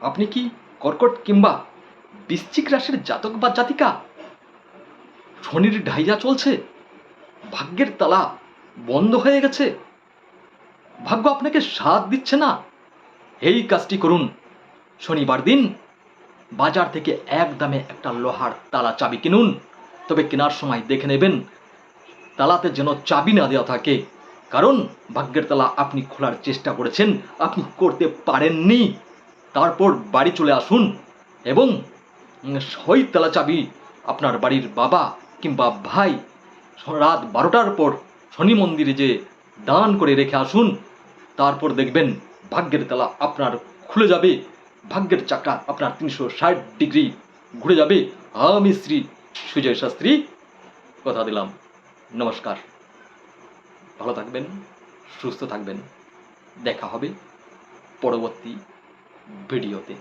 আপনি কি কর্কট কিংবা বৃশ্চিক রাশির জাতক বা জাতিকা? শনির ঢাইয়া চলছে, ভাগ্যের তালা বন্ধ হয়ে গেছে, ভাগ্য আপনাকে সাথ দিচ্ছে না। এই কাজটি করুন। শনিবার দিন বাজার থেকে একদমে একটা লোহার তালা চাবি কিনুন। তবে কেনার সময় দেখে নেবেন তালাতে যেন চাবি না দেওয়া থাকে, কারণ ভাগ্যের তালা আপনি খোলার চেষ্টা করেছেন, আপনি করতে পারেননি। তারপর বাড়ি চলে আসুন এবং ওই তালা চাবি আপনার বাড়ির বাবা কিংবা ভাই রাত 12টার পর শনি মন্দিরে যে দান করে রেখে আসুন। তারপর দেখবেন ভাগ্যের তালা আপনার খুলে যাবে, ভাগ্যের চাকা আপনার 360 ডিগ্রি ঘুরে যাবে। আমি শ্রী সুজয় শাস্ত্রী কথা দিলাম। নমস্কার, ভালো থাকবেন, সুস্থ থাকবেন। দেখা হবে পরবর্তী ভিডিওতে।